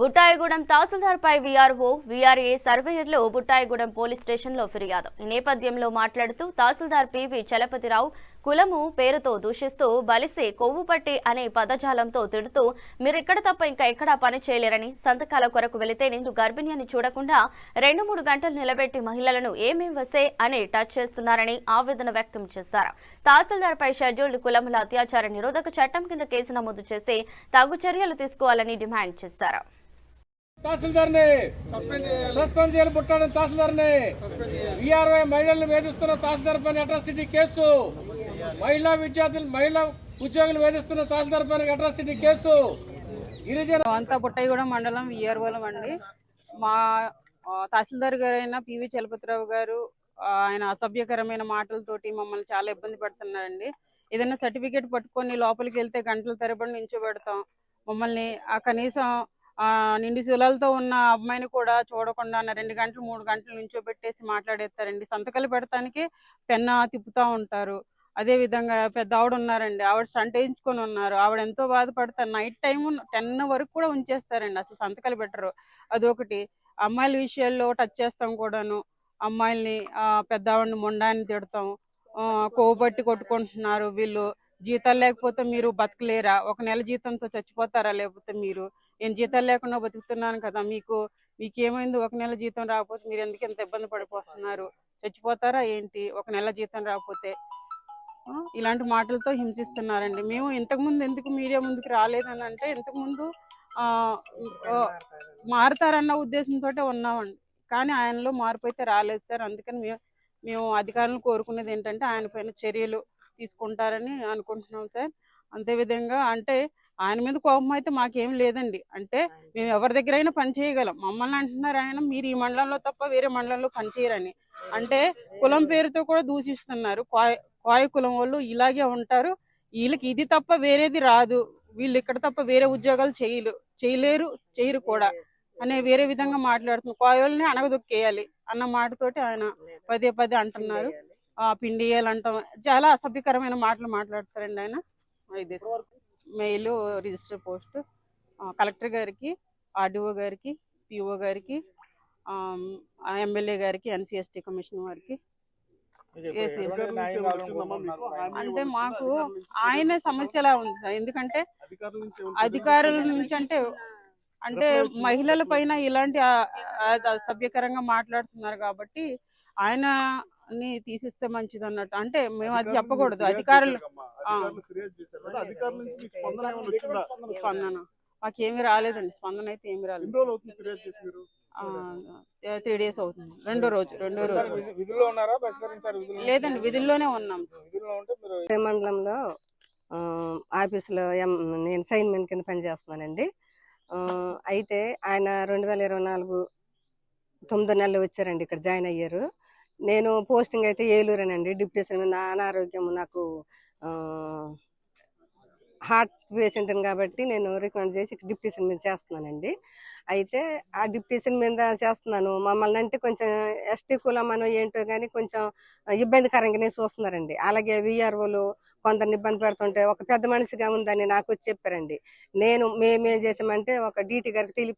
బుట్టాయిగూడెం తహసీల్దార్పై VRO, VRA సర్వేయర్లు Buttayagudem police స్టేషన్లో ఫిర్యాదు. ఈ నేపథ్యంలో మాట్లాడుతూ తహసీల్దార్ పివి చలపతిరావు కులము పేరుతో దూషిస్తూ బలిసి కొవ్వుపట్టి అనే పదజాలంతో తిడుతూ మీరిక్కడ తప్ప ఇంకా ఎక్కడా పని చేయలేరని, సంతకాల కొరకు వెళితే నిన్ను గర్భిణిని చూడకుండా 2-3 గంటలు నిలబెట్టి మహిళలను ఏమేం వసే అని టచ్ చేస్తున్నారని ఆవేదన వ్యక్తం చేశారు. తహసీల్దార్పై షెడ్యూల్డ్ కులముల అత్యాచార నిరోధక చట్టం కింద కేసు నమోదు చేసి తగు చర్యలు తీసుకోవాలని డిమాండ్ చేశారు. తహసీల్దార్ ని సస్పెండ్ చేయాలి. పుట్టాడని తహసీల్దార్ ని వీఆర్ఓ మహిళలను వేధిస్తున్న తహసీల్దార్ పైన అట్రాసిటీ కేసు, మహిళా ఉద్యోగులు వేధిస్తున్న తహసీల్దార్ పైన అట్రాసిటీ కేసు. గిరిజన అంతా బుట్టాయిగూడెం మండలం వీఆర్ఓలం అండి. మా తహసీల్దార్ గారైన పివి చలపతిరావు గారు ఆయన అసభ్యకరమైన మాటలతోటి మమ్మల్ని చాలా ఇబ్బంది పడుతున్నారండి. ఏదైనా సర్టిఫికేట్ పట్టుకొని లోపలికి వెళ్తే గంటల తరబడి నించోబెడతాం. మమ్మల్ని కనీసం నిండి శూలాలతో ఉన్న అమ్మాయిని కూడా చూడకుండా 2 గంటలు 3 గంటలు నించోబెట్టేసి మాట్లాడేస్తారండి. సంతకాలు పెడతానికి పెన్న తిప్పుతూ ఉంటారు. అదే విధంగా పెద్ద ఆవిడ ఉన్నారండి, ఆవిడ స్టంట్ వేయించుకొని ఉన్నారు. ఆవిడ ఎంతో బాధపడతారు. నైట్ టైం 10 వరకు కూడా ఉంచేస్తారండి, అసలు సంతకాలు పెట్టరు. అదొకటి. అమ్మాయిల విషయాల్లో టచ్ చేస్తాం కూడాను. అమ్మాయిల్ని పెద్ద ఆవిడని మొండాన్ని తిడతాం. కొవ్వు పట్టి కొట్టుకుంటున్నారు. వీళ్ళు జీతాలు లేకపోతే మీరు బతకలేరా, 1 నెల జీతంతో చచ్చిపోతారా, లేకపోతే మీరు నేను జీతాలు లేకుండా బతుకుతున్నాను కదా, మీకేమైంది 1 నెల జీతం రాకపోతే మీరు ఎందుకు ఇంత ఇబ్బంది పడిపోతున్నారు, చచ్చిపోతారా ఏంటి 1 నెల జీతం రాకపోతే? ఇలాంటి మాటలతో హింసిస్తున్నారండి. మేము ఇంతకుముందు ఎందుకు మీడియా ముందుకు రాలేదని అంటే, ఇంతకుముందు మారుతారన్న ఉద్దేశంతో ఉన్నామండి. కానీ ఆయనలో మార్పు అయితే రాలేదు సార్. అందుకని మేము అధికారులను కోరుకునేది ఏంటంటే ఆయన పైన చర్యలు తీసుకుంటారని అనుకుంటున్నాం సార్. అంతేవిధంగా అంటే ఆయన మీద కోపం అయితే మాకేం లేదండి. అంటే మేము ఎవరి దగ్గర అయినా పని చేయగలం. మమ్మల్ని అంటున్నారు ఆయన, మీరు ఈ మండలంలో తప్ప వేరే మండలంలో పనిచేయరని. అంటే కులం పేరుతో కూడా దూషిస్తున్నారు. కోయ కులం వాళ్ళు ఇలాగే ఉంటారు, వీళ్ళకి ఇది తప్ప వేరేది రాదు, వీళ్ళు ఇక్కడ తప్ప వేరే ఉద్యోగాలు చేయరు కూడా అనే వేరే విధంగా మాట్లాడుతున్నారు. కోయల్ని అణగదొక్కేయాలి అన్న మాటతోటి ఆయన పదే అంటున్నారు. పిండి వేయాలంటాం, చాలా అసభ్యకరమైన మాటలు మాట్లాడతారండి ఆయన. ఇది మెయిల్, రిజిస్టర్ పోస్ట్ కలెక్టర్ గారికి, ఆర్డీఓ గారికి, పిఓ గారికి, ఎమ్మెల్యే గారికి, ఎన్సీఎస్టీ కమిషన్ వారికి వేసి. అంటే మాకు ఆయన సమస్య ఎలా ఉంది సార్? ఎందుకంటే అధికారుల నుంచి అంటే మహిళల పైన ఇలాంటి అసభ్యకరంగా మాట్లాడుతున్నారు కాబట్టి ఆయనని తీసిస్తే మంచిది అన్నట్టు. అంటే మేము అది చెప్పకూడదు. అధికారులు స్పందన మాకేమీ రాలేదండి. స్పందన అయితే ఏమి రాలేదు. 3 days అవుతుంది. రెండో రోజు లేదండి, విధుల్లోనే ఉన్నాం. మండలంలో ఆఫీసులో నేను సైన్ మెన్ కింద పనిచేస్తున్నానండి. అయితే ఆయన 2024 9 నెలలు వచ్చారండి, ఇక్కడ జాయిన్ అయ్యారు. నేను పోస్టింగ్ అయితే ఏలూరేనండి. డిప్యూషన్ మీద అనారోగ్యం, నాకు హార్ట్ పేషెంట్ని కాబట్టి నేను రికమెండ్ చేసి డిప్యూషన్ మీద చేస్తున్నానండి. అయితే ఆ డిప్యూషన్ మీద చేస్తున్నాను. మమ్మల్ని అంటే కొంచెం ఎస్టీ కులం అనో ఏంటో కానీ కొంచెం ఇబ్బందికరంగానే చూస్తున్నారండి. అలాగే వీఆర్ఓలు కొందరిని ఇబ్బంది పెడుతుంటే ఒక పెద్ద మనిషిగా ఉందని నాకు వచ్చి చెప్పారండి. మేమేం చేసామంటే ఒక డీటీ గారికి